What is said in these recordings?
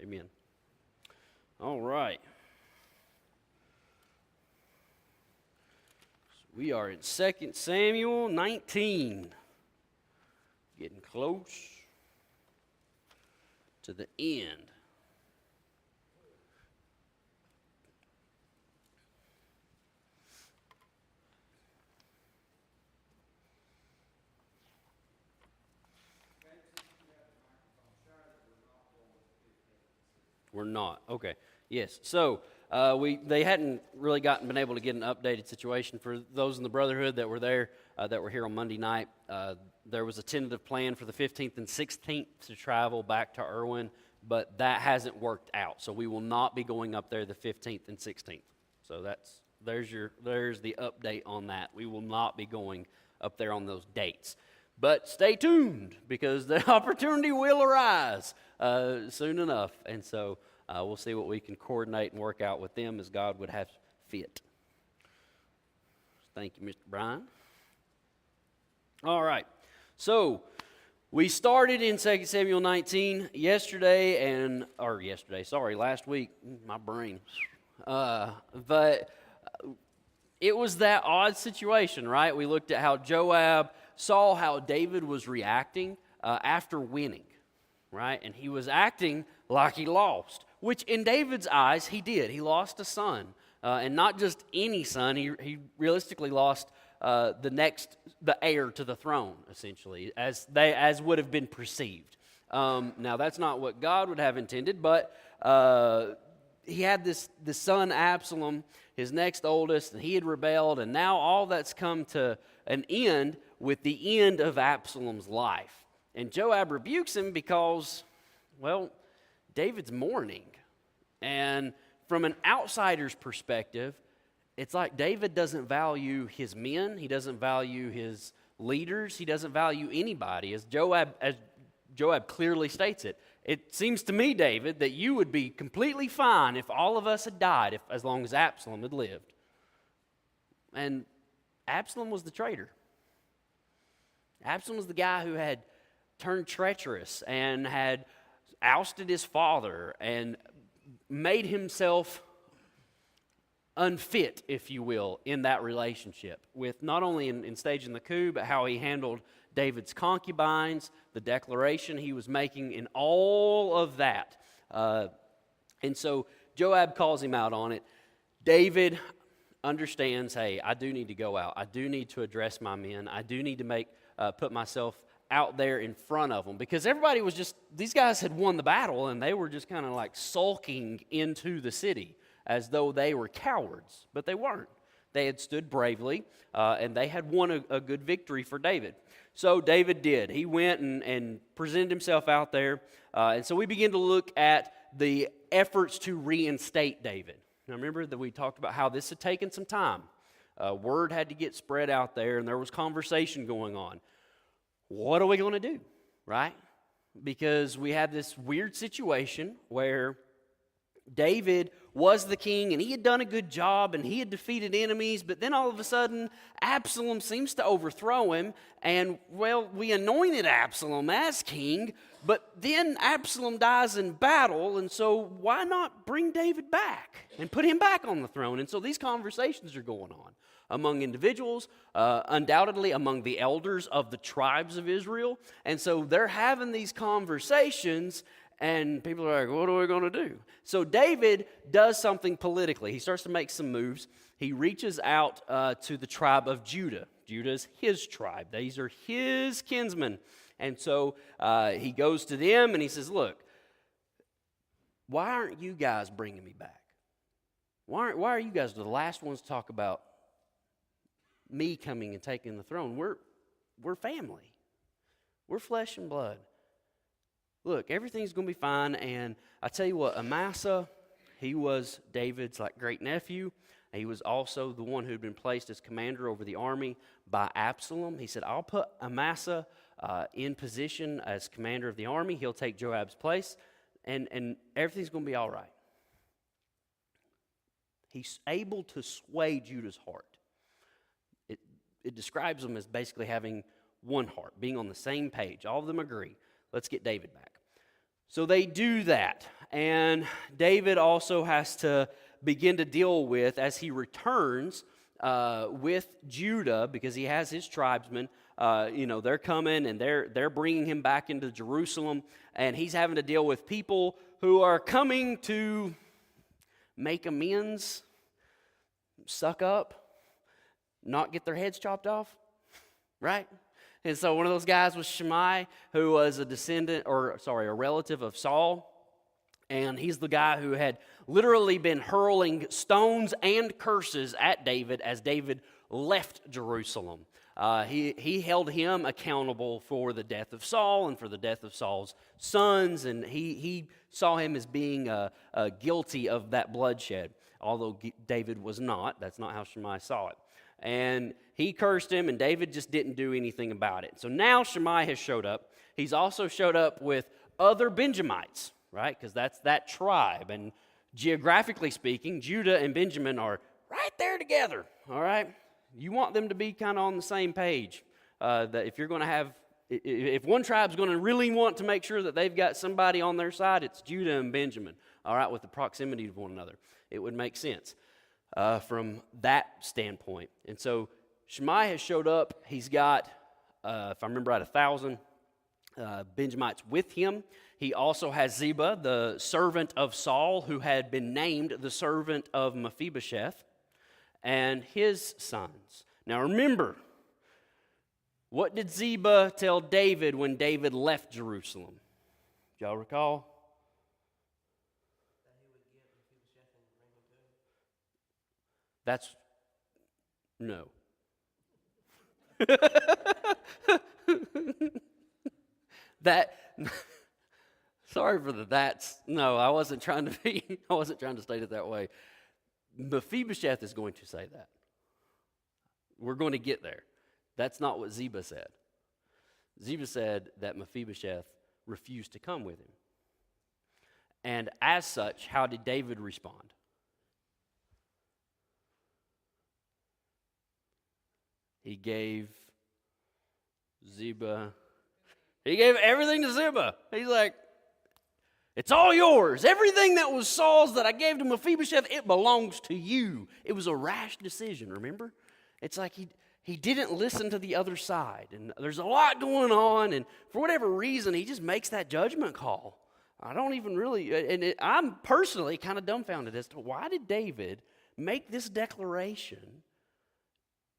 Amen. All right. So we are in 2 Samuel 19. Getting close to the end. We're not. Okay. Yes. So they hadn't really been able to get an updated situation for those in the Brotherhood that were there, that were here on Monday night. There was a tentative plan for the 15th and 16th to travel back to Irwin, but that hasn't worked out. So we will not be going up there the 15th and 16th. So there's the update on that. We will not be going up there on those dates. But stay tuned, because the opportunity will arise soon enough. And so we'll see what we can coordinate and work out with them as God would have fit. Thank you, Mr. Brian. All right. So we started in 2 Samuel 19 last week. My brain. But it was that odd situation, right? We looked at how Joab saw how David was reacting after winning, right? And he was acting like he lost, which in David's eyes, he did. He lost a son, and not just any son. He realistically lost the heir to the throne, essentially, as would have been perceived. Now, that's not what God would have intended, but he had the son Absalom, his next oldest, and he had rebelled, and now all that's come to an end with the end of Absalom's life. And Joab rebukes him because, well, David's mourning. And from an outsider's perspective, it's like David doesn't value his men, he doesn't value his leaders, he doesn't value anybody. As Joab clearly states it, it seems to me, David, that you would be completely fine if all of us had died, as long as Absalom had lived. And Absalom was the traitor. Absalom was the guy who had turned treacherous and had ousted his father and made himself unfit, if you will, in that relationship, with not only in staging the coup, but how he handled David's concubines, the declaration he was making, in all of that. And so Joab calls him out on it. David understands, hey, I do need to go out. I do need to address my men. I do need to put myself out there in front of them, because everybody was these guys had won the battle, and they were just kind of like sulking into the city as though they were cowards, but they weren't. They had stood bravely, and they had won a good victory for David. So David did. He went and presented himself out there, and so we begin to look at the efforts to reinstate David. Now remember that we talked about how this had taken some time. Word had to get spread out there, and there was conversation going on. What are we going to do, right? Because we had this weird situation where David was the king, and he had done a good job, and he had defeated enemies, but then all of a sudden, Absalom seems to overthrow him, and, well, we anointed Absalom as king, but then Absalom dies in battle, and so why not bring David back and put him back on the throne? And so these conversations are going on among individuals, undoubtedly among the elders of the tribes of Israel, and so they're having these conversations, and people are like, what are we going to do? So David does something politically. He starts to make some moves. He reaches out to the tribe of Judah. Judah is his tribe. These are his kinsmen. And so he goes to them and he says, look, why aren't you guys bringing me back? Why are you guys the last ones to talk about me coming and taking the throne? We're family. We're flesh and blood. Look, everything's going to be fine, and I tell you what, Amasa, he was David's great-nephew. He was also the one who had been placed as commander over the army by Absalom. He said, I'll put Amasa in position as commander of the army. He'll take Joab's place, and everything's going to be all right. He's able to sway Judah's heart. It describes them as basically having one heart, being on the same page. All of them agree. Let's get David back. So they do that, And David also has to begin to deal with, as he returns with Judah, because he has his tribesmen, they're coming and they're bringing him back into Jerusalem, and he's having to deal with people who are coming to make amends, suck up, not get their heads chopped off, right? And so one of those guys was Shimei, who was a relative of Saul. And he's the guy who had literally been hurling stones and curses at David as David left Jerusalem. He held him accountable for the death of Saul and for the death of Saul's sons, and he saw him as being guilty of that bloodshed, although David was not. That's not how Shimei saw it. And he cursed him, and David just didn't do anything about it. So now Shimei has showed up. He's also showed up with other Benjamites, right? Because that's that tribe. And geographically speaking, Judah and Benjamin are right there together, all right? You want them to be kind of on the same page. That if you're going to have, if one tribe's going to really want to make sure that they've got somebody on their side, it's Judah and Benjamin, all right, with the proximity of one another. It would make sense from that standpoint. And so Shimei has showed up. He's got, if I remember right, 1,000 Benjamites with him. He also has Ziba, the servant of Saul, who had been named the servant of Mephibosheth, and his sons. Now remember, what did Ziba tell David when David left Jerusalem? Do y'all recall? That's, no. Sorry for the that's. No, I wasn't trying to state it that way. Mephibosheth is going to say that. We're going to get there. That's not what Ziba said. Ziba said that Mephibosheth refused to come with him. And as such, how did David respond? He gave everything to Ziba. He's like, it's all yours. Everything that was Saul's that I gave to Mephibosheth, it belongs to you. It was a rash decision, remember? It's like he didn't listen to the other side. And there's a lot going on, and for whatever reason, he just makes that judgment call. I don't even really, I'm personally kind of dumbfounded as to why did David make this declaration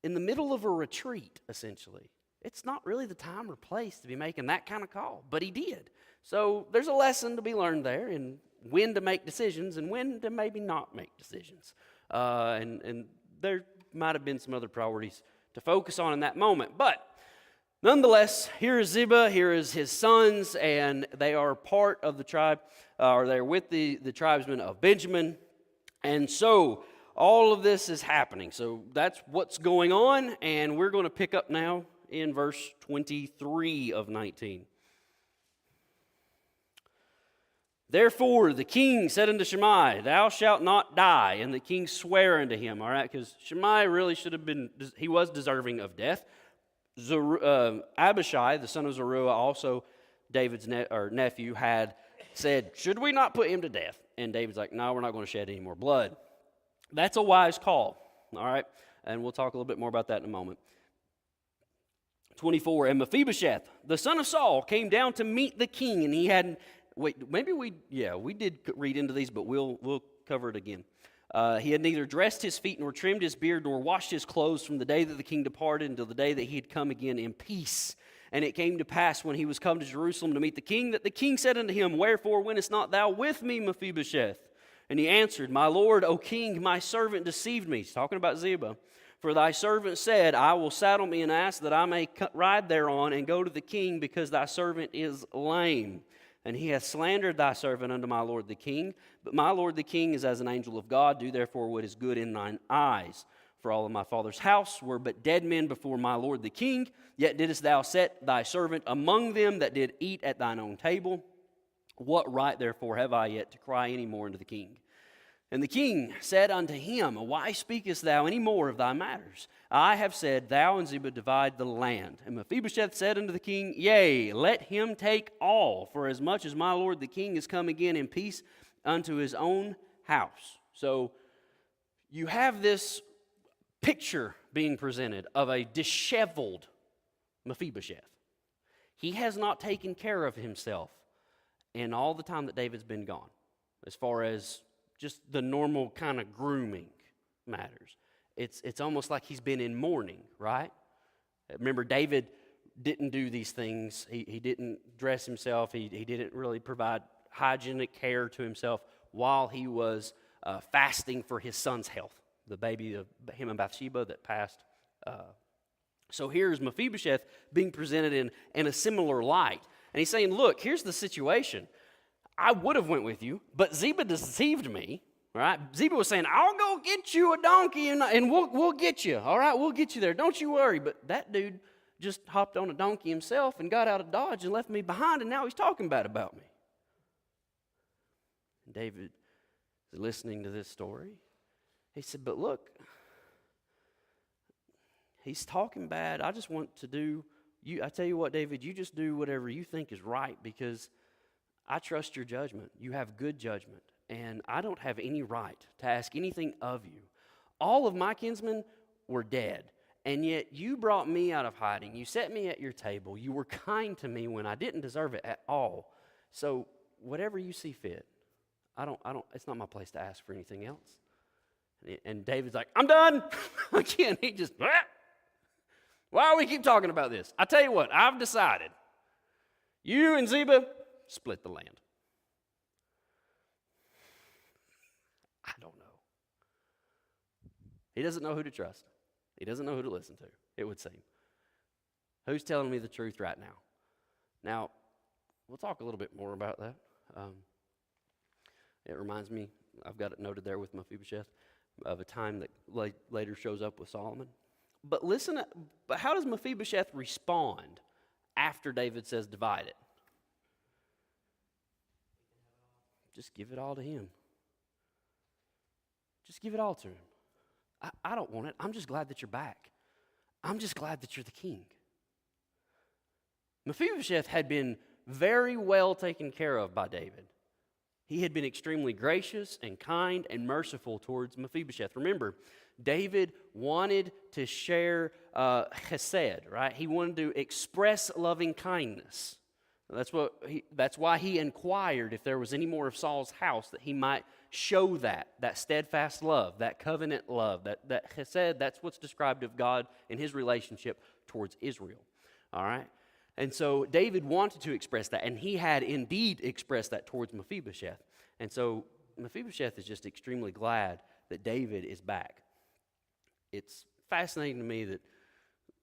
in the middle of a retreat, essentially. It's not really the time or place to be making that kind of call, but he did. So there's a lesson to be learned there in when to make decisions and when to maybe not make decisions. And there might have been some other priorities to focus on in that moment. But nonetheless, here is Ziba, here is his sons, and they are part of the tribe, or they're with the tribesmen of Benjamin. And so all of this is happening. So that's what's going on, and we're going to pick up now in verse 23 of 19. Therefore the king said unto Shimei, thou shalt not die. And the king sware unto him, all right, because Shimei really should have been, he was deserving of death. Abishai, the son of Zeruiah, also David's nephew, had said, should we not put him to death? And David's like, no, we're not going to shed any more blood. That's a wise call, all right? And we'll talk a little bit more about that in a moment. 24, and Mephibosheth, the son of Saul, came down to meet the king, and he had, we did read into these, but we'll cover it again. He had neither dressed his feet nor trimmed his beard nor washed his clothes from the day that the king departed until the day that he had come again in peace. And it came to pass when he was come to Jerusalem to meet the king, that the king said unto him, wherefore wentest not thou with me, Mephibosheth? And he answered, my lord, O king, my servant deceived me. He's talking about Ziba. For thy servant said, I will saddle me an ass that I may ride thereon and go to the king, because thy servant is lame. And he hath slandered thy servant unto my lord the king. But my lord the king is as an angel of God. Do therefore what is good in thine eyes. For all of my father's house were but dead men before my lord the king. Yet didst thou set thy servant among them that did eat at thine own table. What right therefore have I yet to cry any more unto the king? And the king said unto him, Why speakest thou any more of thy matters? I have said, Thou and Ziba divide the land. And Mephibosheth said unto the king, Yea, let him take all, for as much as my lord the king is come again in peace unto his own house. So you have this picture being presented of a disheveled Mephibosheth. He has not taken care of himself in all the time that David's been gone, as far as just the normal kind of grooming matters. It's almost like he's been in mourning, right? Remember, David didn't do these things. He didn't dress himself. He didn't really provide hygienic care to himself while he was fasting for his son's health, the baby of him and Bathsheba that passed. So here's Mephibosheth being presented in a similar light. And he's saying, look, here's the situation. I would have went with you, but Ziba deceived me, right? Ziba was saying, I'll go get you a donkey and we'll get you, all right? We'll get you there. Don't you worry. But that dude just hopped on a donkey himself and got out of Dodge and left me behind, and now he's talking bad about me. And David is listening to this story. He said, but look, he's talking bad. I just want to do, I tell you what, David, you just do whatever you think is right, because I trust your judgment. You have good judgment, and I don't have any right to ask anything of you. All of my kinsmen were dead, and yet you brought me out of hiding. You set me at your table. You were kind to me when I didn't deserve it at all. So whatever you see fit, I don't. It's not my place to ask for anything else. And David's like, I'm done. Again, he just, why do we keep talking about this? I tell you what, I've decided. You and Ziba, split the land. I don't know. He doesn't know who to trust. He doesn't know who to listen to, it would seem. Who's telling me the truth right now? Now, we'll talk a little bit more about that. It reminds me, I've got it noted there with Mephibosheth, of a time that later shows up with Solomon. But but how does Mephibosheth respond after David says divide it? Just give it all to him. Just give it all to him. I don't want it. I'm just glad that you're back. I'm just glad that you're the king. Mephibosheth had been very well taken care of by David. He had been extremely gracious and kind and merciful towards Mephibosheth. Remember, David wanted to share chesed, right? He wanted to express loving kindness. That's why he inquired if there was any more of Saul's house, that he might show that steadfast love, that covenant love, that chesed. That's what's described of God in his relationship towards Israel. All right? And so David wanted to express that, and he had indeed expressed that towards Mephibosheth. And so Mephibosheth is just extremely glad that David is back. It's fascinating to me that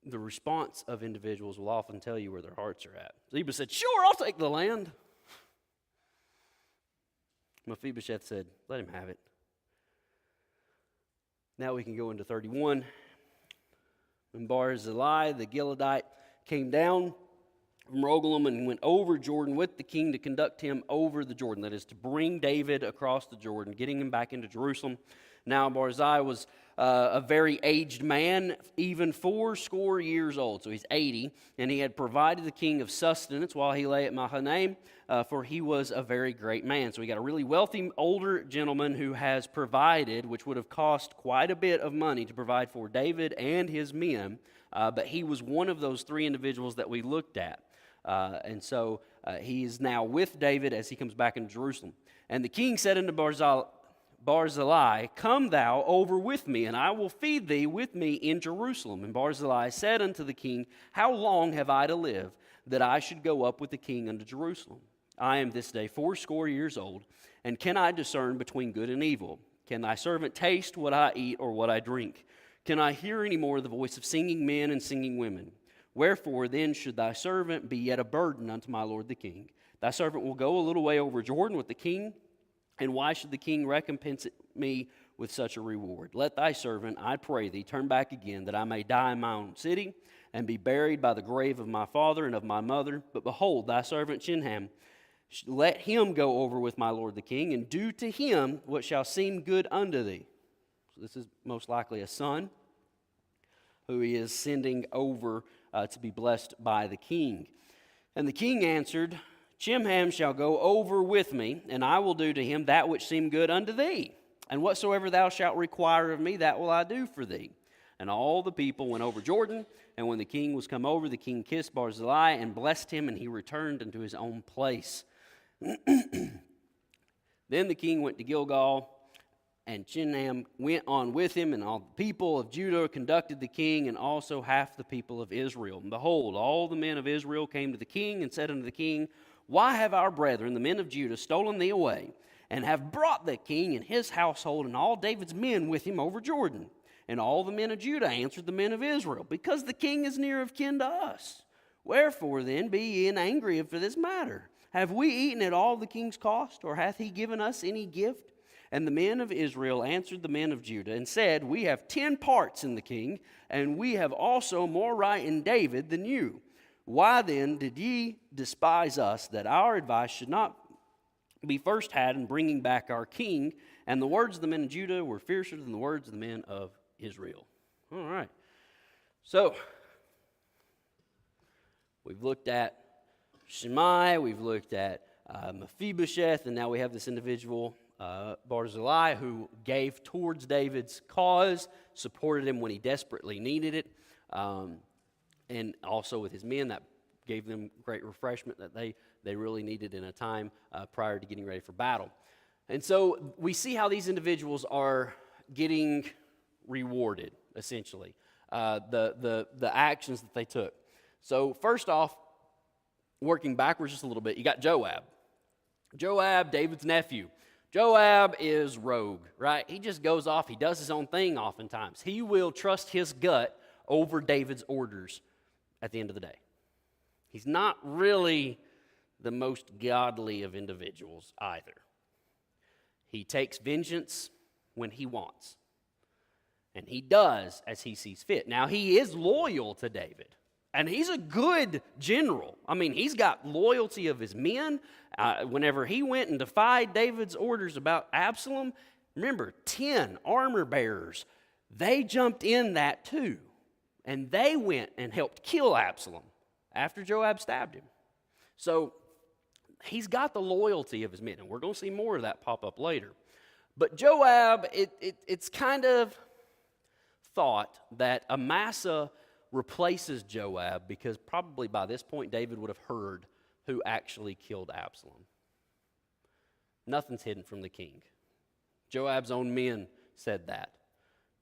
the response of individuals will often tell you where their hearts are at. Ziba said, sure, I'll take the land. Mephibosheth said, let him have it. Now we can go into 31. When Barzillai the Gileadite came down from Rogelim and went over Jordan with the king to conduct him over the Jordan, that is, to bring David across the Jordan, getting him back into Jerusalem. Now Barzillai was a very aged man, even 80 years old. So he's 80, and he had provided the king of sustenance while he lay at Mahanaim, for he was a very great man. So we got a really wealthy older gentleman who has provided, which would have cost quite a bit of money to provide for David and his men, but he was one of those three individuals that we looked at. And so he is now with David as he comes back into Jerusalem. And the king said unto Barzillai, come thou over with me, and I will feed thee with me in Jerusalem. And Barzillai said unto the king, how long have I to live, that I should go up with the king unto Jerusalem? I am this day 80 years old, and can I discern between good and evil? Can thy servant taste what I eat or what I drink? Can I hear any more the voice of singing men and singing women? Wherefore then should thy servant be yet a burden unto my lord the king? Thy servant will go a little way over Jordan with the king, and why should the king recompense me with such a reward? Let thy servant, I pray thee, turn back again, that I may die in my own city, and be buried by the grave of my father and of my mother. But behold, thy servant Shinham Let him go over with my lord the king, and do to him what shall seem good unto thee. So this is most likely a son who he is sending over to be blessed by the king. And the king answered, Chimham shall go over with me, and I will do to him that which seem good unto thee. And whatsoever thou shalt require of me, that will I do for thee. And all the people went over Jordan, and when the king was come over, the king kissed Barzillai and blessed him, and he returned unto his own place. Then the king went to Gilgal, and Chimham went on with him, and all the people of Judah conducted the king, and also half the people of Israel. And behold, all the men of Israel came to the king, and said unto the king, Why have our brethren, the men of Judah, stolen thee away, and have brought the king and his household, and all David's men with him over Jordan? And all the men of Judah answered the men of Israel, Because the king is near of kin to us. Wherefore then be ye angry for this matter? Have we eaten at all the king's cost, or hath he given us any gift? And the men of Israel answered the men of Judah, and said, We have 10 parts in the king, and we have also more right in David than you. Why then did ye despise us, that our advice should not be first had in bringing back our king? And the words of the men of Judah were fiercer than the words of the men of Israel. All right. So, we've looked at Shimei, we've looked at Mephibosheth, and now we have this individual, Barzillai, who gave towards David's cause, supported him when he desperately needed it, and also with his men, that gave them great refreshment that they really needed in a time prior to getting ready for battle. And so we see how these individuals are getting rewarded, essentially, the actions that they took. So first off, working backwards just a little bit, you got Joab. Joab, David's nephew. Joab is rogue, right? He just goes off. He does his own thing oftentimes. He will trust his gut over David's orders at the end of the day. He's not really the most godly of individuals either. He takes vengeance when he wants. And he does as he sees fit. Now, he is loyal to David. And he's a good general. I mean, he's got loyalty of his men. Whenever he went and defied David's orders about Absalom, remember, 10 armor bearers, they jumped in that too. And they went and helped kill Absalom after Joab stabbed him. So he's got the loyalty of his men. And we're going to see more of that pop up later. But Joab, it's kind of thought that Amasa replaces Joab because probably by this point David would have heard who actually killed Absalom. Nothing's hidden from the king. Joab's own men said that.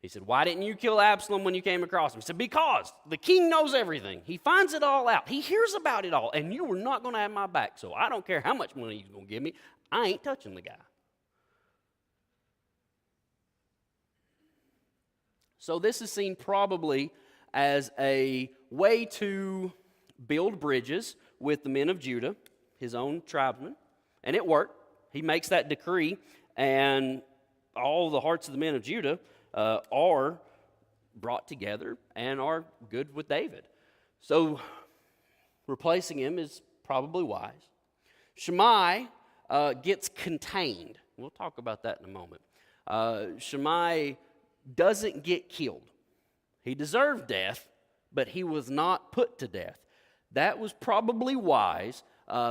He said, Why didn't you kill Absalom when you came across him? He said, Because the king knows everything. He finds it all out. He hears about it all, and you were not going to have my back, so I don't care how much money you're going to give me. I ain't touching the guy. So this is seen probably as a way to build bridges with the men of Judah, his own tribesmen, and it worked. He makes that decree, and all the hearts of the men of Judah are brought together and are good with David. So replacing him is probably wise. Shimei gets contained. We'll talk about that in a moment. Shimei doesn't get killed. He deserved death, but he was not put to death. That was probably wise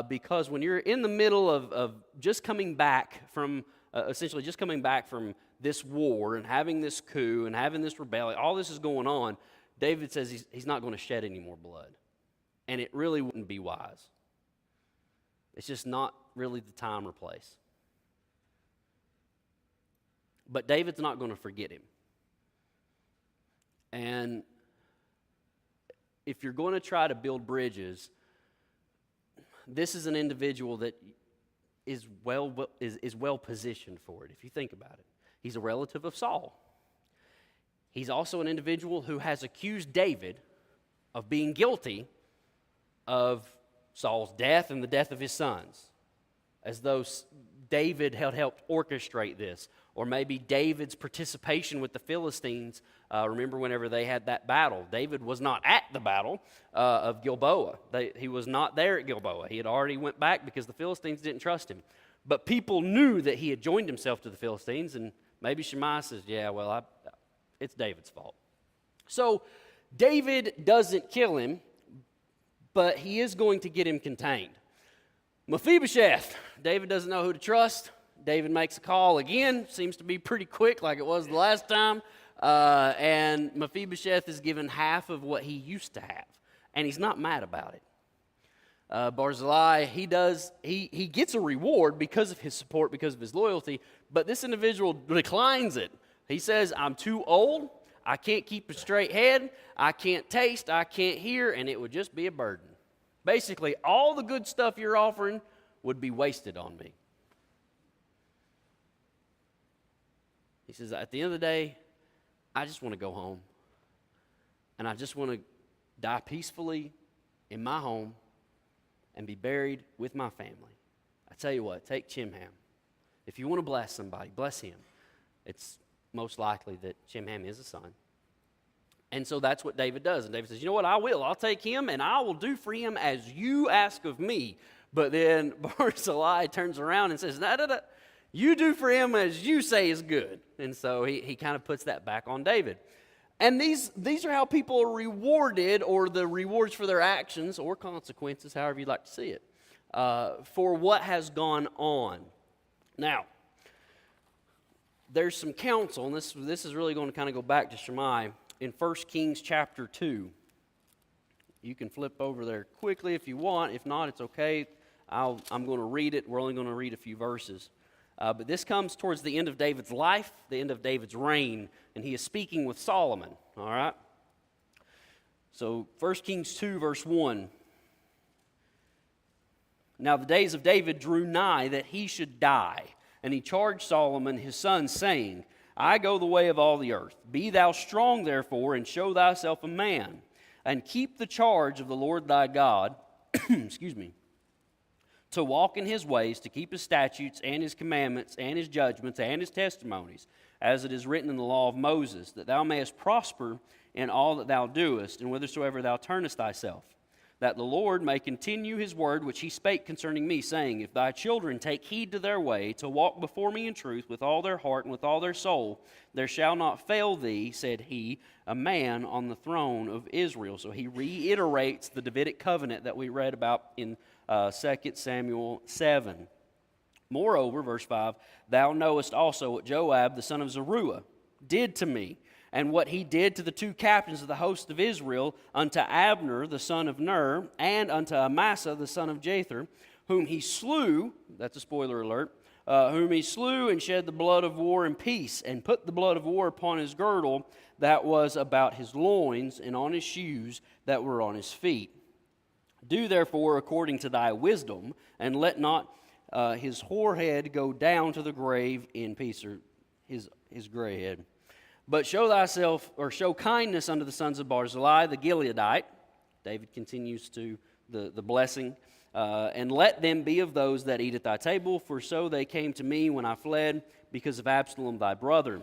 because when you're in the middle of just coming back from, essentially just coming back from this war and having this coup and having this rebellion, all this is going on, David says he's not going to shed any more blood. And it really wouldn't be wise. It's just not really the time or place. But David's not going to forget him. And if you're going to try to build bridges, this is an individual that is well positioned for it, if you think about it. He's a relative of Saul. He's also an individual who has accused David of being guilty of Saul's death and the death of his sons, as though David had helped orchestrate this, or maybe David's participation with the Philistines. Remember whenever they had that battle, David was not at the battle of Gilboa. He was not there at Gilboa. He had already went back because the Philistines didn't trust him. But people knew that he had joined himself to the Philistines, and maybe Shimei says, yeah, well, it's David's fault. So David doesn't kill him, but he is going to get him contained. Mephibosheth, David doesn't know who to trust. David makes a call again, seems to be pretty quick like it was the last time, and Mephibosheth is given half of what he used to have, and he's not mad about it. Barzillai, he gets a reward because of his support, because of his loyalty, but this individual declines it. He says, I'm too old, I can't keep a straight head, I can't taste, I can't hear, and it would just be a burden. Basically, all the good stuff you're offering would be wasted on me. He says, at the end of the day, I just want to go home. And I just want to die peacefully in my home and be buried with my family. I tell you what, take Chimham. If you want to bless somebody, bless him. It's most likely that Chimham is a son. And so that's what David does. And David says, you know what, I will. I'll take him, and I will do for him as you ask of me. But then Barzillai turns around and says, no. You do for him as you say is good. And so he kind of puts that back on David. And these are how people are rewarded, or the rewards for their actions, or consequences, however you'd like to see it, for what has gone on. Now, there's some counsel, and this is really going to kind of go back to Shimei. In 1 Kings chapter 2, you can flip over there quickly if you want. If not, it's okay. I'm going to read it. We're only going to read a few verses. But this comes towards the end of David's life, the end of David's reign, and he is speaking with Solomon, all right? So 1 Kings 2, verse 1. Now the days of David drew nigh that he should die, and he charged Solomon his son, saying, I go the way of all the earth. Be thou strong, therefore, and show thyself a man, and keep the charge of the Lord thy God, excuse me, to walk in his ways, to keep his statutes and his commandments and his judgments and his testimonies, as it is written in the law of Moses, that thou mayest prosper in all that thou doest, and whithersoever thou turnest thyself, that the Lord may continue his word which he spake concerning me, saying, if thy children take heed to their way, to walk before me in truth with all their heart and with all their soul, there shall not fail thee, said he, a man on the throne of Israel. So he reiterates the Davidic covenant that we read about in 2 Samuel 7. Moreover, verse 5, thou knowest also what Joab the son of Zeruiah did to me, and what he did to the two captains of the host of Israel, unto Abner the son of Ner, and unto Amasa the son of Jether, whom he slew, that's a spoiler alert, whom he slew and shed the blood of war in peace, and put the blood of war upon his girdle that was about his loins, and on his shoes that were on his feet. Do therefore according to thy wisdom, and let not his hoar head go down to the grave in peace, or his gray head. But show thyself, or show kindness unto the sons of Barzillai the Gileadite. David continues to the blessing. And let them be of those that eat at thy table, for so they came to me when I fled, because of Absalom thy brother.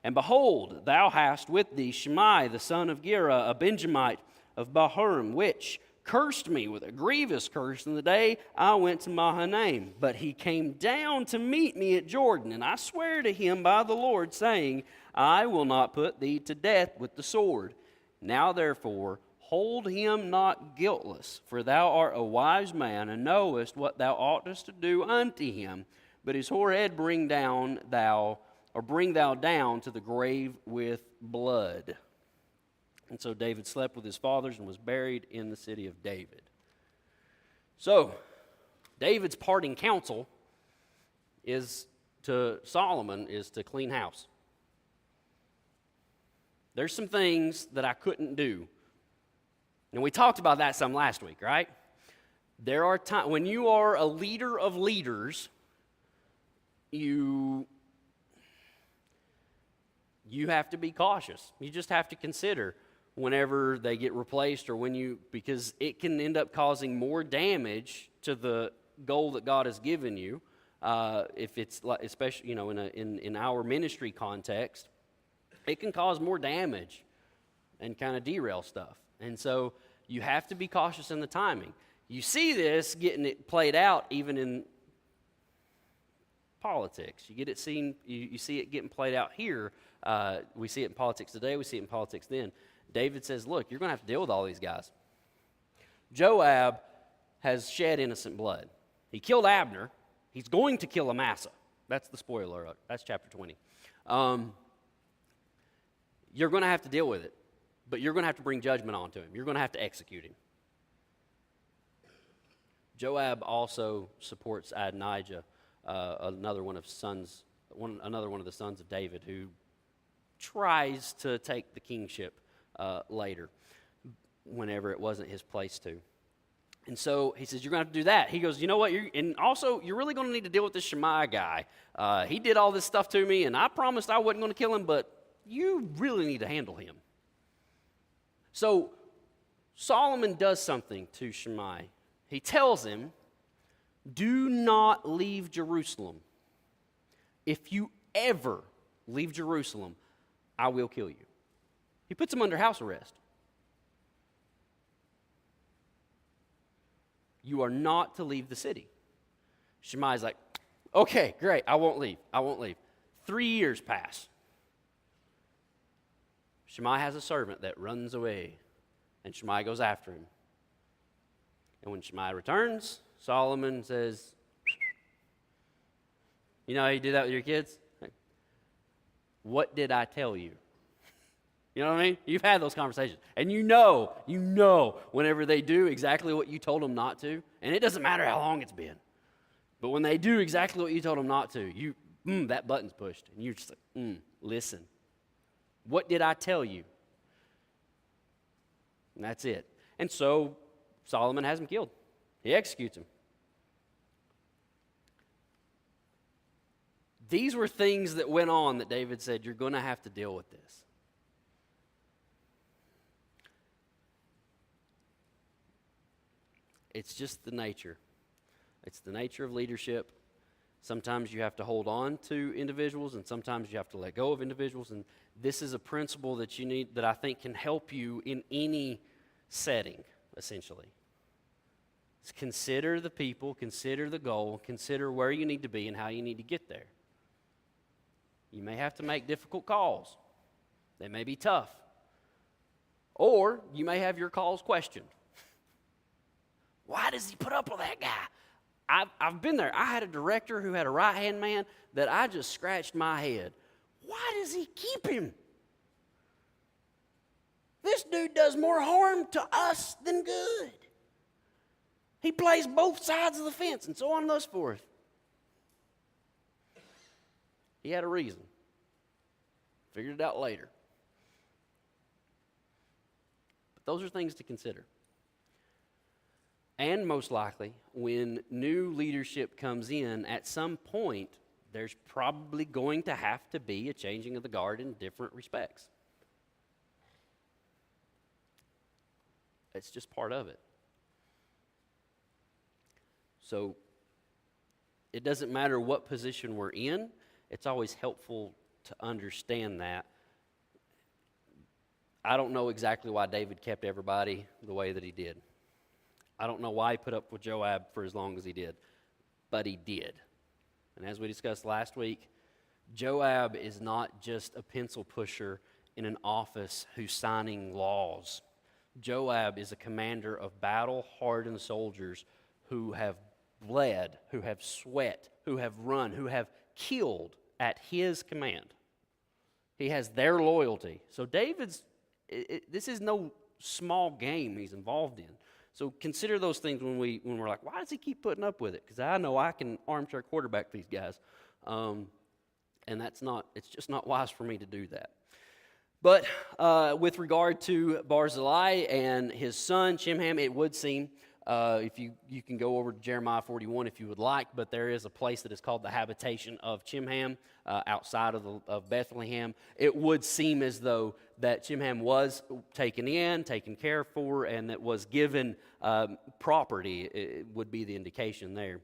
And behold, thou hast with thee Shimei the son of Gera, a Benjamite of Bahurim, which cursed me with a grievous curse in the day I went to Mahanaim. But he came down to meet me at Jordan, and I swear to him by the Lord, saying, I will not put thee to death with the sword. Now therefore, hold him not guiltless, for thou art a wise man, and knowest what thou oughtest to do unto him. But his hoar head bring thou down to the grave with blood. And so David slept with his fathers and was buried in the city of David. So, David's parting counsel to Solomon is to clean house. There's some things that I couldn't do. And we talked about that some last week, right? There are times when you are a leader of leaders, you have to be cautious. You just have to consider whenever they get replaced, or because it can end up causing more damage to the goal that God has given you if it's like, especially in our ministry context, it can cause more damage and kind of derail stuff. And so you have to be cautious in the timing. You see this getting it played out even in politics. You see it getting played out here. We see it in politics today. We see it in politics then. David says, look, you're going to have to deal with all these guys. Joab has shed innocent blood. He killed Abner. He's going to kill Amasa. That's the spoiler. That's chapter 20. You're going to have to deal with it, but you're going to have to bring judgment onto him. You're going to have to execute him. Joab also supports Adonijah, another one of the sons of David, who tries to take the kingship later, whenever it wasn't his place to. And so he says, you're going to have to do that. He goes, you know what? And also, you're really going to need to deal with this Shimei guy. He did all this stuff to me, and I promised I wasn't going to kill him, but you really need to handle him. So Solomon does something to Shimei. He tells him, do not leave Jerusalem. If you ever leave Jerusalem, I will kill you. He puts him under house arrest. You are not to leave the city. Shimei's like, okay, great, I won't leave. 3 years pass. Shimei has a servant that runs away, and Shimei goes after him. And when Shimei returns, Solomon says, you know how you do that with your kids? What did I tell you? You know what I mean? You've had those conversations. And you know, whenever they do exactly what you told them not to, and it doesn't matter how long it's been, but when they do exactly what you told them not to, that button's pushed, and you're just like, listen. What did I tell you? And that's it. And so Solomon has him killed. He executes him. These were things that went on that David said, you're going to have to deal with this. It's just the nature. It's the nature of leadership. Sometimes you have to hold on to individuals, and sometimes you have to let go of individuals. And this is a principle that you need, that I think can help you in any setting, essentially. Consider the people, consider the goal, consider where you need to be and how you need to get there. You may have to make difficult calls. They may be tough. Or you may have your calls questioned. Why does he put up with that guy? I've been there. I had a director who had a right-hand man that I just scratched my head. Why does he keep him? This dude does more harm to us than good. He plays both sides of the fence, and so on and so forth. He had a reason. Figured it out later. But those are things to consider. And most likely, when new leadership comes in, at some point, there's probably going to have to be a changing of the guard in different respects. It's just part of it. So, it doesn't matter what position we're in, it's always helpful to understand that. I don't know exactly why David kept everybody the way that he did. I don't know why he put up with Joab for as long as he did, but he did. And as we discussed last week, Joab is not just a pencil pusher in an office who's signing laws. Joab is a commander of battle-hardened soldiers who have bled, who have sweat, who have run, who have killed at his command. He has their loyalty. So this is no small game he's involved in. So consider those things when we're like, why does he keep putting up with it? Because I know I can armchair quarterback these guys. And it's just not wise for me to do that. But with regard to Barzillai and his son, Chimham, it would seem, if you can go over to Jeremiah 41 if you would like, but there is a place that is called the habitation of Chimham outside of Bethlehem. It would seem as though that Chimham was taken care for, and that was given property. It would be the indication there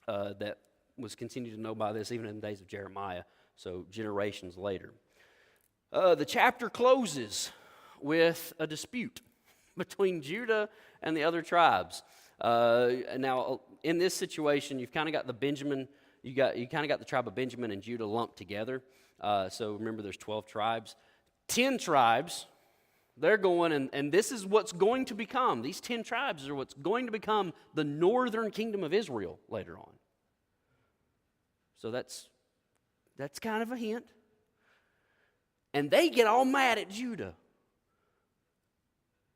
that was continued to know by this even in the days of Jeremiah, so generations later. The chapter closes with a dispute between Judah and the other tribes. Now, in this situation, you've kind of got you kind of got the tribe of Benjamin and Judah lumped together. So remember, there's 12 tribes. 10 tribes, they're going, and this is what's going to become, these 10 tribes are what's going to become the northern kingdom of Israel later on. So that's kind of a hint. And they get all mad at Judah.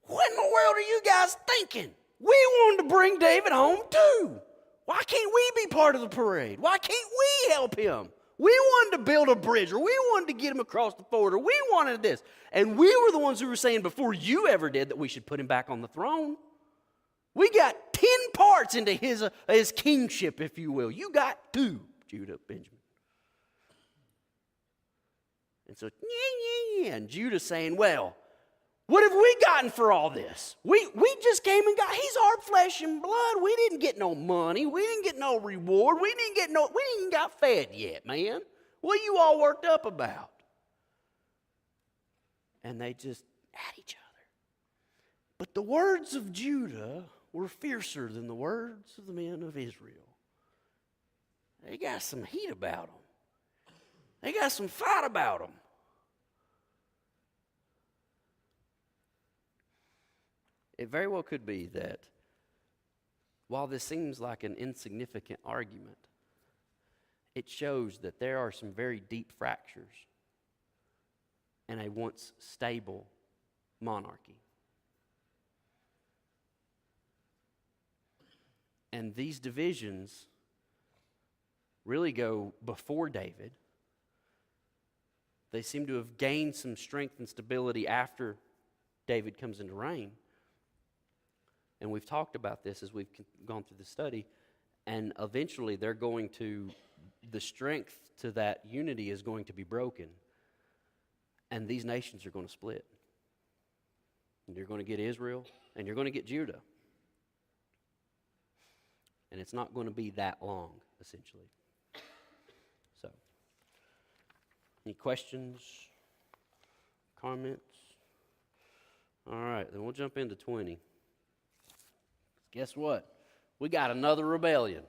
What in the world are you guys thinking? We wanted to bring David home too. Why can't we be part of the parade? Why can't we help him? We wanted to build a bridge, or we wanted to get him across the ford, or we wanted this. And we were the ones who were saying before you ever did that we should put him back on the throne. We got 10 parts into his kingship, if you will. You got 2, Judah, Benjamin. And so, and Judah's saying, well, what have we gotten for all this? We just came and he's our flesh and blood. We didn't get no money. We didn't get no reward. We didn't even got fed yet, man. What are you all worked up about? And they just at each other. But the words of Judah were fiercer than the words of the men of Israel. They got some heat about them. They got some fight about them. It very well could be that while this seems like an insignificant argument, it shows that there are some very deep fractures in a once stable monarchy. And these divisions really go before David. They seem to have gained some strength and stability after David comes into reign. And we've talked about this as we've gone through the study. And eventually the strength to that unity is going to be broken. And these nations are going to split. And you're going to get Israel, and you're going to get Judah. And it's not going to be that long, essentially. So, any questions, comments? All right, then we'll jump into 20. Guess what? We got another rebellion.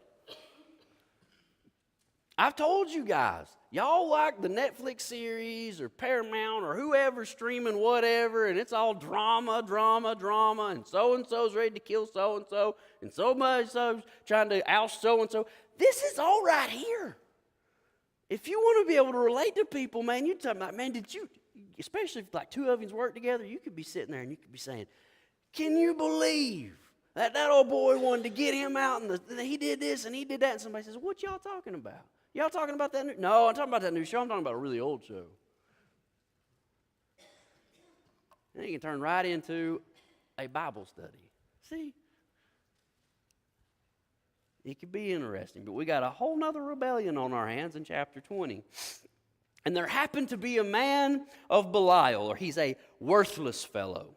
I've told you guys, y'all like the Netflix series or Paramount or whoever's streaming whatever, and it's all drama, and so-and-so's ready to kill so-and-so, and so-much-so's trying to oust so-and-so. This is all right here. If you want to be able to relate to people, man, you're talking about, man, especially if like 2 of you work together, you could be sitting there and you could be saying, can you believe that old boy wanted to get him out, and he did this and he did that. And somebody says, what y'all talking about? Y'all talking about that new? No, I'm talking about that new show. I'm talking about a really old show. And you can turn right into a Bible study. See? It could be interesting. But we got a whole nother rebellion on our hands in chapter 20. And there happened to be a man of Belial, or he's a worthless fellow.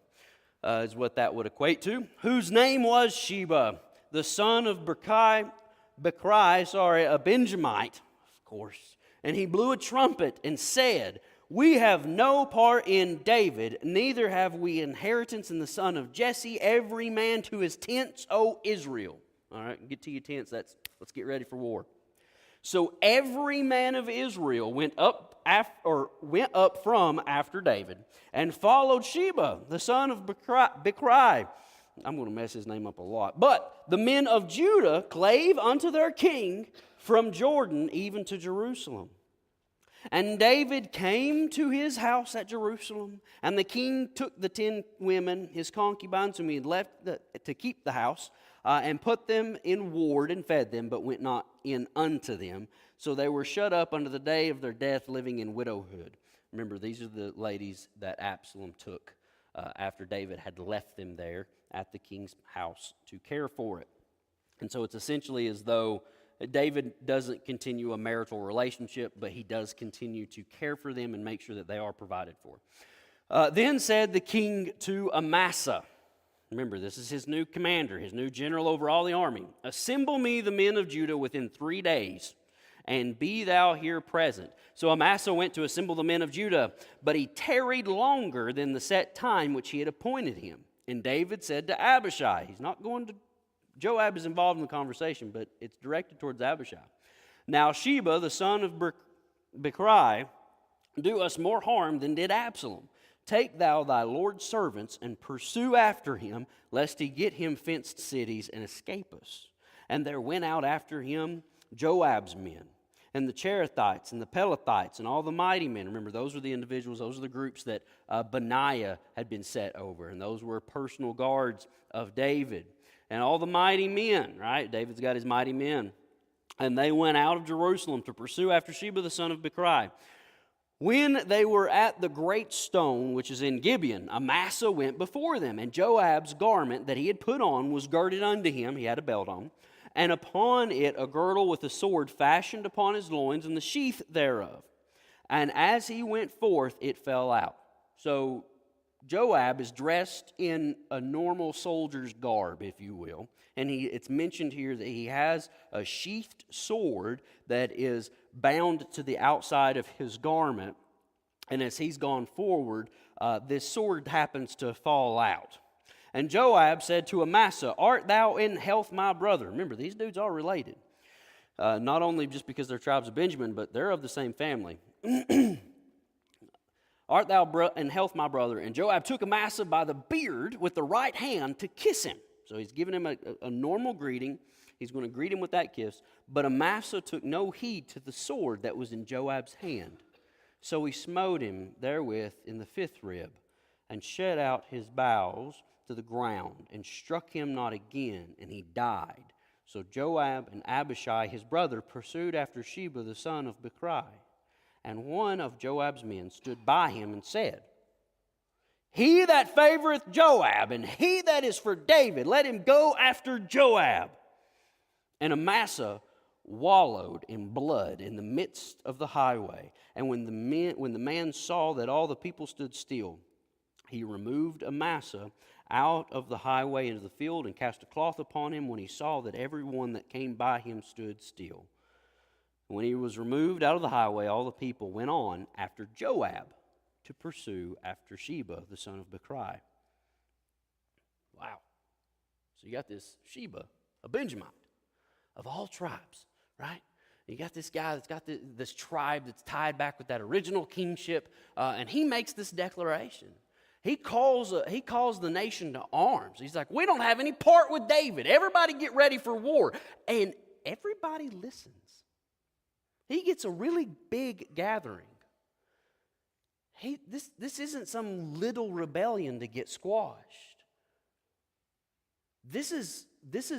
Is what that would equate to, whose name was Sheba, the son of Bechri, a Benjamite, of course. And he blew a trumpet and said, we have no part in David, neither have we inheritance in the son of Jesse, every man to his tents, O Israel. All right, get to your tents, let's get ready for war. So every man of Israel went up from after David and followed Sheba, the son of Bechri. I'm going to mess his name up a lot. But the men of Judah clave unto their king from Jordan even to Jerusalem. And David came to his house at Jerusalem, and the king took the 10 women, his concubines, whom he had left to keep the house, and put them in ward and fed them, but went not in unto them. So they were shut up unto the day of their death, living in widowhood. Remember, these are the ladies that Absalom took after David had left them there at the king's house to care for it. And so it's essentially as though David doesn't continue a marital relationship, but he does continue to care for them and make sure that they are provided for. Then said the king to Amasa, remember, this is his new commander, his new general over all the army. Assemble me the men of Judah within 3 days, and be thou here present. So Amasa went to assemble the men of Judah, but he tarried longer than the set time which he had appointed him. And David said to Abishai, he's not going to, Joab is involved in the conversation, but it's directed towards Abishai. Now Sheba, the son of Bichri, do us more harm than did Absalom. Take thou thy Lord's servants and pursue after him, lest he get him fenced cities and escape us. And there went out after him Joab's men, and the Cherethites, and the Pelethites, and all the mighty men. Remember, those were the individuals, those are the groups that Benaiah had been set over, and those were personal guards of David. And all the mighty men, right? David's got his mighty men. And they went out of Jerusalem to pursue after Sheba the son of Bichri. When they were at the great stone, which is in Gibeon, Amasa went before them, and Joab's garment that he had put on was girded unto him, he had a belt on, and upon it a girdle with a sword fashioned upon his loins, and the sheath thereof. And as he went forth, it fell out. So Joab is dressed in a normal soldier's garb, if you will, and it's mentioned here that he has a sheathed sword that is bound to the outside of his garment, and as he's gone forward, this sword happens to fall out. And Joab said to Amasa, art thou in health, my brother? Remember, these dudes are related, not only just because they're tribes of Benjamin, but they're of the same family. Art thou in health, my brother? And Joab took Amasa by the beard with the right hand to kiss him. So he's giving him a normal greeting. He's going to greet him with that kiss. But Amasa took no heed to the sword that was in Joab's hand. So he smote him therewith in the fifth rib, and shed out his bowels to the ground, and struck him not again, and he died. So Joab and Abishai his brother pursued after Sheba the son of Bichri. And one of Joab's men stood by him and said, he that favoreth Joab, and he that is for David, let him go after Joab. And Amasa wallowed in blood in the midst of the highway. And when the man saw that all the people stood still, he removed Amasa out of the highway into the field and cast a cloth upon him when he saw that everyone that came by him stood still. When he was removed out of the highway, all the people went on after Joab to pursue after Sheba, the son of Bichri. Wow. So you got this Sheba, a Benjamite, of all tribes, right? You got this guy that's got this tribe that's tied back with that original kingship, and he makes this declaration. He calls the nation to arms. He's like, we don't have any part with David. Everybody get ready for war. And everybody listens. He gets a really big gathering. This isn't some little rebellion to get squashed. This is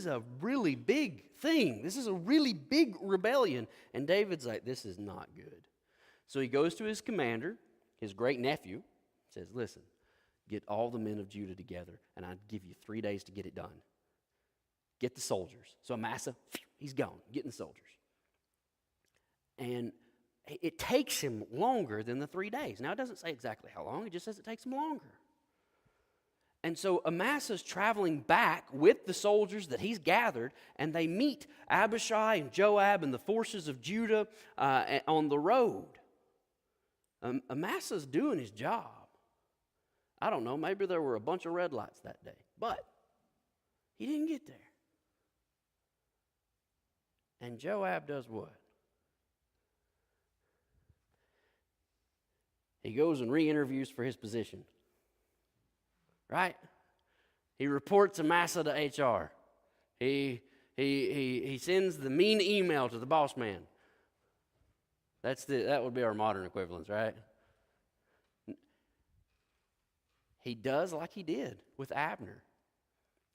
a really big thing. This is a really big rebellion. And David's like, this is not good. So he goes to his commander, his great nephew, says, listen, get all the men of Judah together, and I'll give you 3 days to get it done. Get the soldiers. So Amasa, he's gone, getting the soldiers. And it takes him longer than the 3 days. Now, it doesn't say exactly how long. It just says it takes him longer. And so Amasa's traveling back with the soldiers that he's gathered, and they meet Abishai and Joab and the forces of Judah on the road. Amasa's doing his job. I don't know, maybe there were a bunch of red lights that day, but he didn't get there. And Joab does what? He goes and re-interviews for his position. Right? He reports Amasa to HR. He sends the mean email to the boss man. That would be our modern equivalence, right? He does like he did with Abner.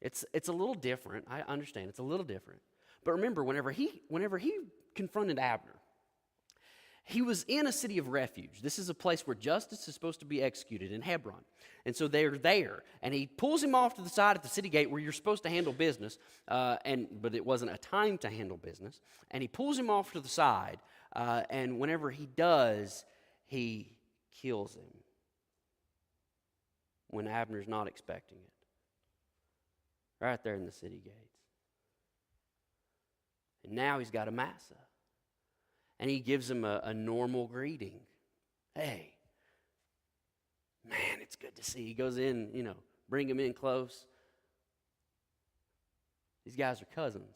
It's a little different. I understand it's a little different. But remember, whenever he confronted Abner, he was in a city of refuge. This is a place where justice is supposed to be executed, in Hebron. And so they're there. And he pulls him off to the side at the city gate where you're supposed to handle business, but it wasn't a time to handle business. And he pulls him off to the side, and whenever he does, he kills him when Abner's not expecting it. Right there in the city gates. And now he's got Amasa. and he gives him a normal greeting. Hey, man, it's good to see you. He goes in, bring him in close. These guys are cousins.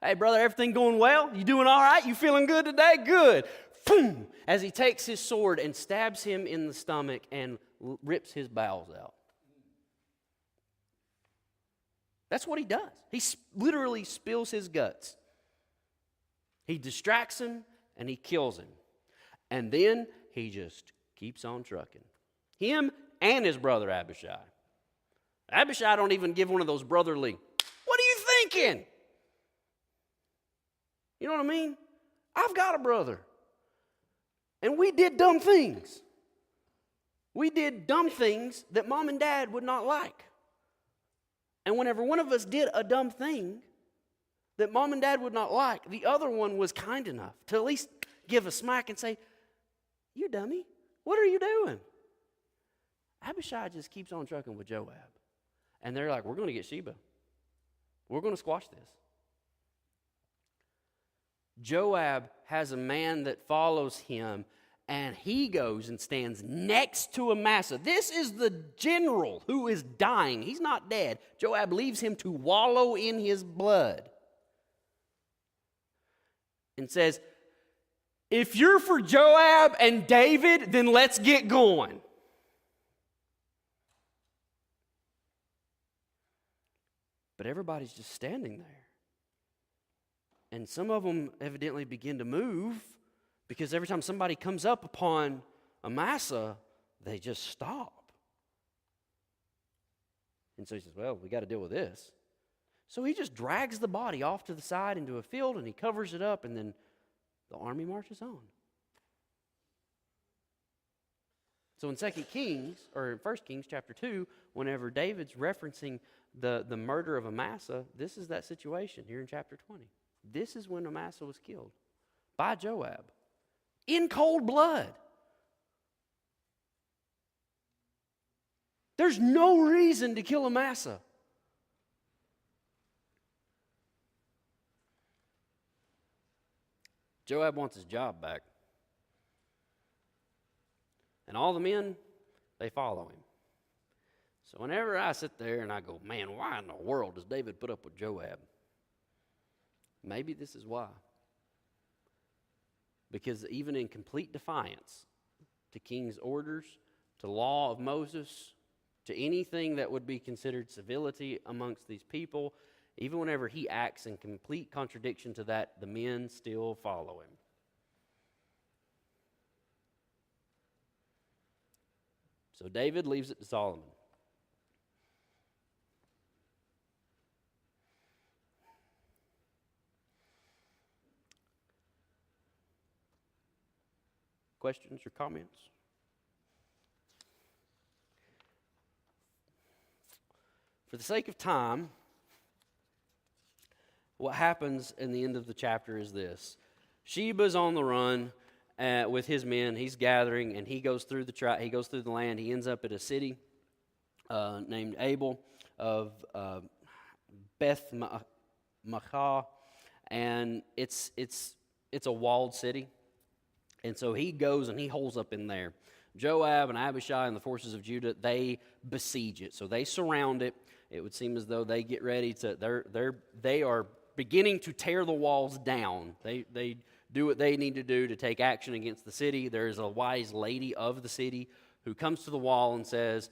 Hey, brother, everything going well? You doing all right? You feeling good today? Good. Boom! As he takes his sword and stabs him in the stomach and rips his bowels out. That's what he does. He literally spills his guts. He distracts him and he kills him. And then he just keeps on trucking. Him and his brother Abishai. Abishai don't even give one of those brotherly, what are you thinking? You know what I mean? I've got a brother. And we did dumb things. We did dumb things that mom and dad would not like. And whenever one of us did a dumb thing that mom and dad would not like, the other one was kind enough to at least give a smack and say, you dummy, what are you doing? Abishai just keeps on trucking with Joab. And they're like, we're going to get Sheba. We're going to squash this. Joab has a man that follows him, and he goes and stands next to Amasa. This is the general who is dying. He's not dead. Joab leaves him to wallow in his blood and says, if you're for Joab and David, then let's get going. But everybody's just standing there. And some of them evidently begin to move because every time somebody comes up upon Amasa, they just stop. And so he says, well, we got to deal with this. So he just drags the body off to the side into a field and he covers it up, and then the army marches on. So in 2 Kings, or in 1 Kings chapter 2, whenever David's referencing the murder of Amasa, this is that situation here in chapter 20. This is when Amasa was killed by Joab in cold blood. There's no reason to kill Amasa. Joab wants his job back. And all the men, they follow him. So whenever I sit there and I go, man, why in the world does David put up with Joab? Maybe this is why. Because even in complete defiance to king's orders, to law of Moses, to anything that would be considered civility amongst these people, even whenever he acts in complete contradiction to that, the men still follow him. So David leaves it to Solomon. Questions or comments? For the sake of time, what happens in the end of the chapter is this. Sheba's on the run with his men. He's gathering, and he goes through the land. He ends up at a city named Abel of Beth Maachah, and it's a walled city. And so he goes and he holes up in there. Joab and Abishai and the forces of Judah, they besiege it. So they surround it. It would seem as though they get ready to, they are beginning to tear the walls down. They do what they need to do to take action against the city. There's a wise lady of the city who comes to the wall and says,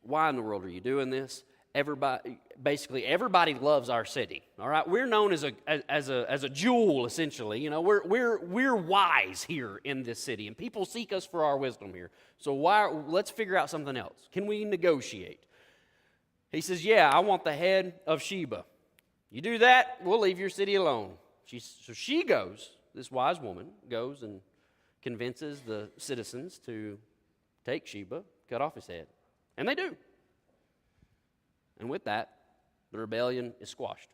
why in the world are you doing this? Everybody loves our city. All right, we're known as a jewel, essentially. You know, we're wise here in this city, and people seek us for our wisdom here. So let's figure out something else. Can we negotiate? He says, yeah, I want the head of Sheba. You do that, we'll leave your city alone. So she goes, this wise woman goes and convinces the citizens to take Sheba, cut off his head. And they do. And with that, the rebellion is squashed.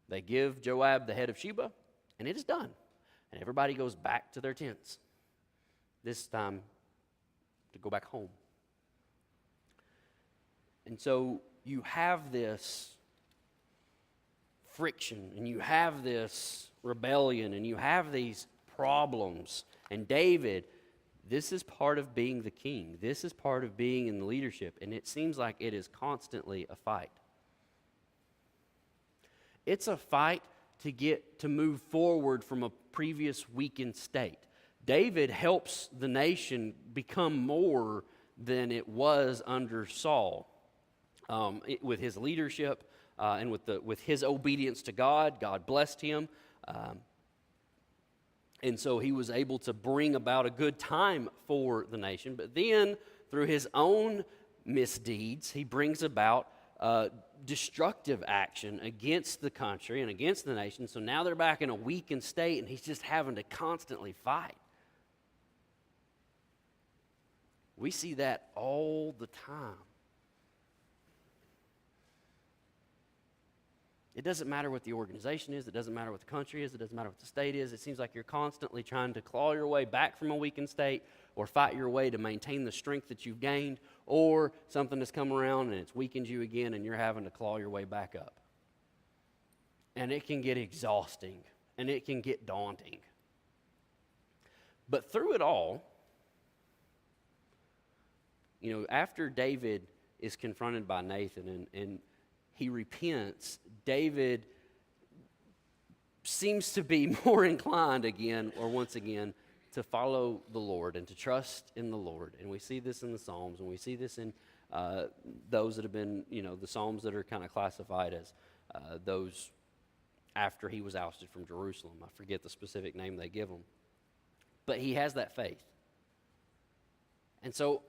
They give Joab the head of Sheba, and it is done. And everybody goes back to their tents, this time to go back home. And so you have this friction, and you have this rebellion, and you have these problems. And David, this is part of being the king. This is part of being in the leadership, and it seems like it is constantly a fight. It's a fight to move forward from a previous weakened state. David helps the nation become more than it was under Saul. With his leadership and with his obedience to God, God blessed him. And so he was able to bring about a good time for the nation. But then, through his own misdeeds, he brings about destructive action against the country and against the nation. So now they're back in a weakened state, and he's just having to constantly fight. We see that all the time. It doesn't matter what the organization is. It doesn't matter what the country is. It doesn't matter what the state is. It seems like you're constantly trying to claw your way back from a weakened state or fight your way to maintain the strength that you've gained, or something has come around and it's weakened you again and you're having to claw your way back up. And it can get exhausting and it can get daunting. But through it all, after David is confronted by Nathan and he repents, David seems to be more inclined once again, to follow the Lord and to trust in the Lord. And we see this in the Psalms, and we see this in those that have been, the Psalms that are kind of classified as those after he was ousted from Jerusalem. I forget the specific name they give him. But he has that faith. And so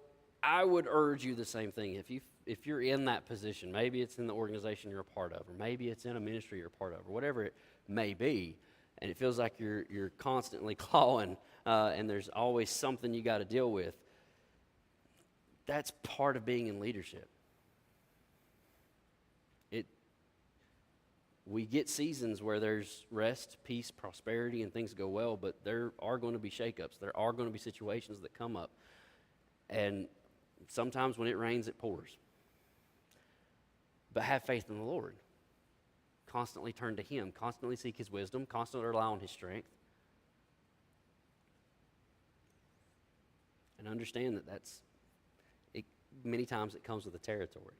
I would urge you the same thing. If you're in that position, maybe it's in the organization you're a part of, or maybe it's in a ministry you're a part of, or whatever it may be, and it feels like you're constantly clawing, and there's always something you got to deal with. That's part of being in leadership. We get seasons where there's rest, peace, prosperity, and things go well, but there are going to be shakeups. There are going to be situations that come up, and sometimes when it rains, it pours. But have faith in the Lord. Constantly turn to Him. Constantly seek His wisdom. Constantly rely on His strength. And understand that many times it comes with the territory.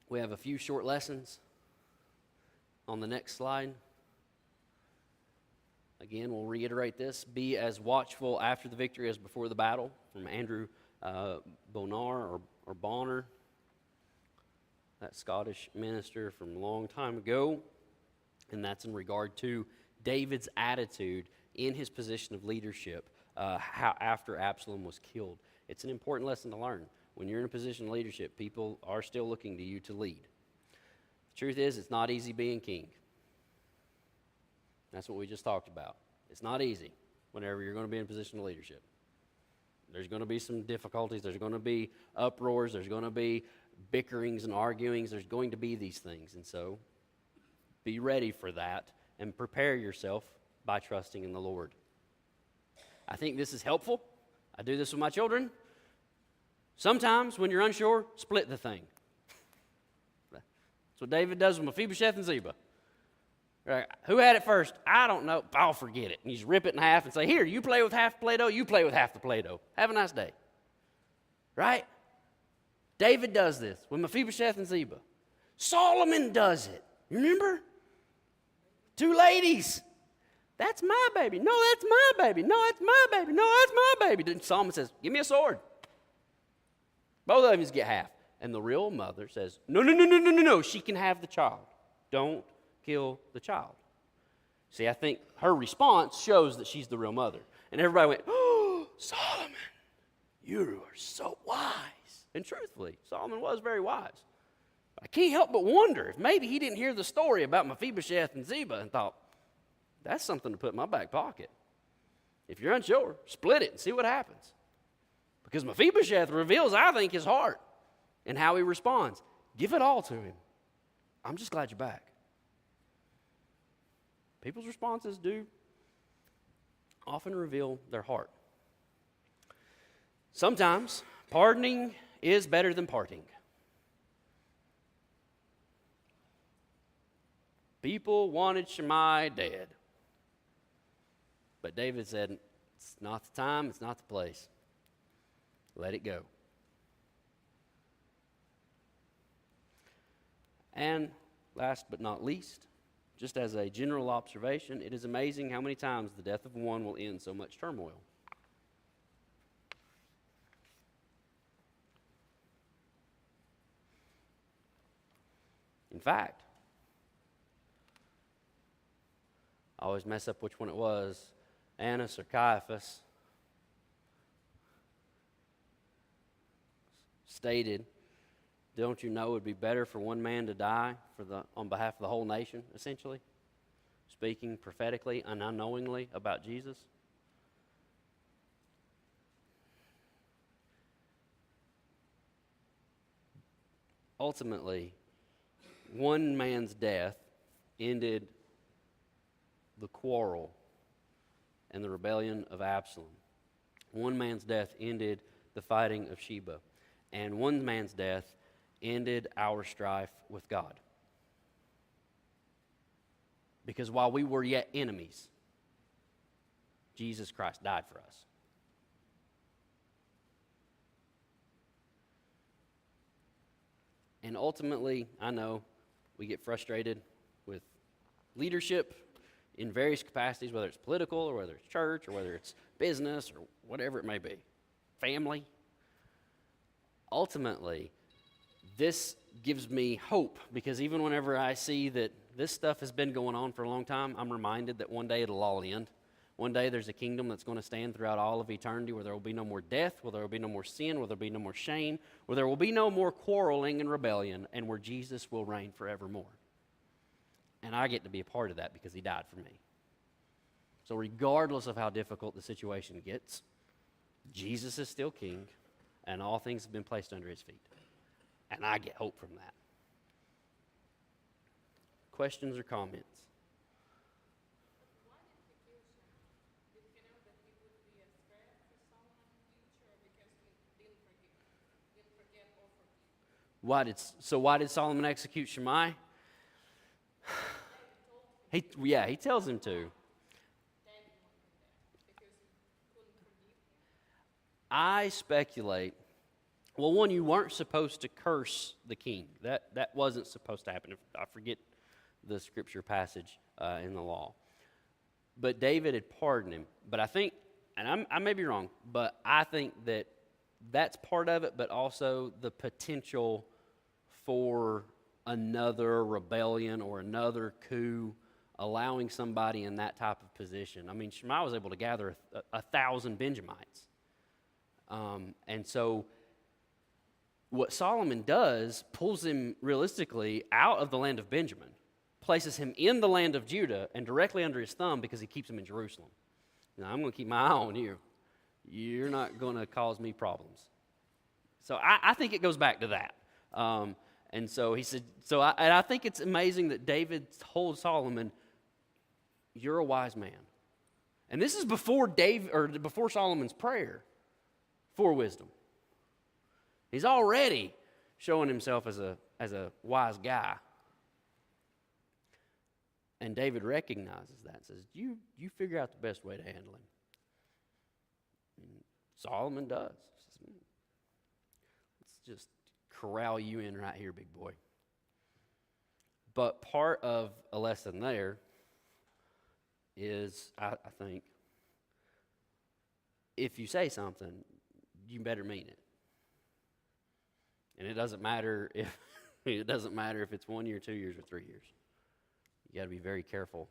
We have a few short lessons on the next slide. Again, we'll reiterate this. Be as watchful after the victory as before the battle, from Andrew Bonar or Bonner, that Scottish minister from a long time ago. And that's in regard to David's attitude in his position of leadership after Absalom was killed. It's an important lesson to learn. When you're in a position of leadership, people are still looking to you to lead. The truth is, it's not easy being king. That's what we just talked about. It's not easy whenever you're going to be in a position of leadership. There's going to be some difficulties. There's going to be uproars. There's going to be bickerings and arguings. There's going to be these things. And so be ready for that and prepare yourself by trusting in the Lord. I think this is helpful. I do this with my children. Sometimes when you're unsure, split the thing. That's what David does with Mephibosheth and Ziba. Right. Who had it first? I don't know. I'll forget it. And you just rip it in half and say, here, you play with half the Play-Doh, you play with half the Play-Doh. Have a nice day. Right? David does this with Mephibosheth and Ziba. Solomon does it. Remember? Two ladies. That's my baby. No, that's my baby. No, that's my baby. No, that's my baby. Then Solomon says, give me a sword. Both of them get half. And the real mother says, no. She can have the child. Don't kill the child. See, I think her response shows that she's the real mother. And everybody went, oh, Solomon, you are so wise. And truthfully, Solomon was very wise. I can't help but wonder if maybe he didn't hear the story about Mephibosheth and Ziba and thought, that's something to put in my back pocket. If you're unsure, split it and see what happens. Because Mephibosheth reveals, I think, his heart and how he responds. Give it all to him. I'm just glad you're back. People's responses do often reveal their heart. Sometimes pardoning is better than parting. People wanted Shimei dead. But David said, it's not the time, it's not the place. Let it go. And last but not least, just as a general observation, it is amazing how many times the death of one will end so much turmoil. In fact, I always mess up which one it was, Annas or Caiaphas, stated, don't you know it would be better for one man to die on behalf of the whole nation, essentially? Speaking prophetically and unknowingly about Jesus. Ultimately, one man's death ended the quarrel and the rebellion of Absalom. One man's death ended the fighting of Sheba. And one man's death ended our strife with God. Because while we were yet enemies, Jesus Christ died for us. And ultimately, I know we get frustrated with leadership in various capacities, whether it's political or whether it's church or whether it's business or whatever it may be, family. Ultimately, this gives me hope because even whenever I see that this stuff has been going on for a long time, I'm reminded that one day it'll all end. One day there's a kingdom that's going to stand throughout all of eternity where there will be no more death, where there will be no more sin, where there will be no more shame, where there will be no more quarreling and rebellion, and where Jesus will reign forevermore. And I get to be a part of that because he died for me. So regardless of how difficult the situation gets, Jesus is still king, and all things have been placed under his feet. And I get hope from that. Questions or comments? One implication, did you know that he would be a threat for Solomon in the future because he didn't forget or forgive? Why did Solomon execute Shimei? He tells him to. I speculate. Well, one, you weren't supposed to curse the king. That wasn't supposed to happen. I forget the scripture passage in the law. But David had pardoned him. But I think, and I may be wrong, but I think that that's part of it, but also the potential for another rebellion or another coup, allowing somebody in that type of position. I mean, Shimei was able to gather 1,000 Benjamites. And so what Solomon does pulls him realistically out of the land of Benjamin, places him in the land of Judah and directly under his thumb because he keeps him in Jerusalem. Now, I'm going to keep my eye on you. You're not going to cause me problems. So I think it goes back to that. And so he said, and I think it's amazing that David told Solomon, you're a wise man. And this is before Solomon's prayer for wisdom. He's already showing himself as a wise guy. And David recognizes that and says, you figure out the best way to handle him. And Solomon does. He says, let's just corral you in right here, big boy. But part of a lesson there is, I think, if you say something, you better mean it. And it doesn't matter if it's 1 year, 2 years, or 3 years. You got to be very careful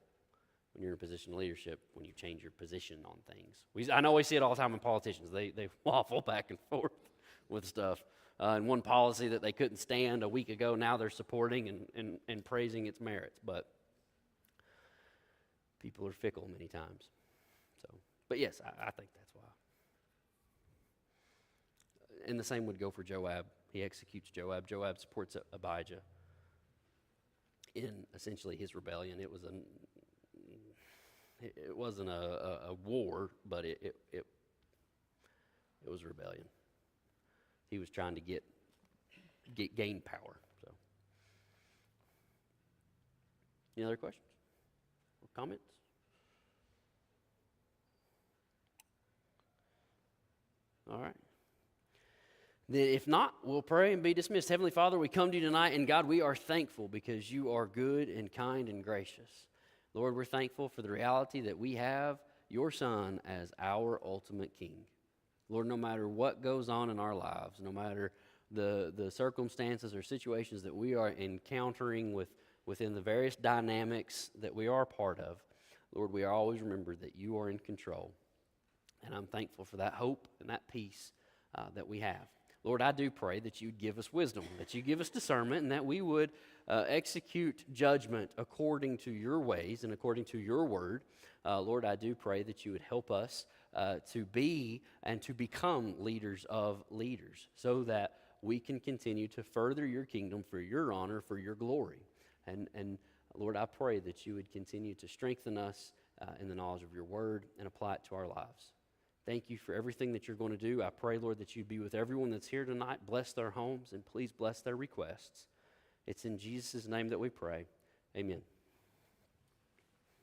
when you're in a position of leadership when you change your position on things. I know we see it all the time in politicians. They waffle back and forth with stuff. And one policy that they couldn't stand a week ago, now they're supporting and praising its merits. But people are fickle many times. But yes, I think that's why. And the same would go for Joab. He executes Joab. Joab supports Abijah in essentially his rebellion. It wasn't a war, but it was rebellion. He was trying to gain power. So Any other questions or comments? All right. Then if not, we'll pray and be dismissed. Heavenly Father, we come to you tonight, and God, we are thankful because you are good and kind and gracious. Lord, we're thankful for the reality that we have your Son as our ultimate King. Lord, no matter what goes on in our lives, no matter the circumstances or situations that we are encountering within the various dynamics that we are part of, Lord, we always remember that you are in control. And I'm thankful for that hope and that peace that we have. Lord, I do pray that you'd give us wisdom, that you give us discernment, and that we would execute judgment according to your ways and according to your word. Lord, I do pray that you would help us to be and to become leaders of leaders so that we can continue to further your kingdom for your honor, for your glory. And Lord, I pray that you would continue to strengthen us in the knowledge of your word and apply it to our lives. Thank you for everything that you're going to do. I pray, Lord, that you'd be with everyone that's here tonight. Bless their homes, and please bless their requests. It's in Jesus' name that we pray. Amen.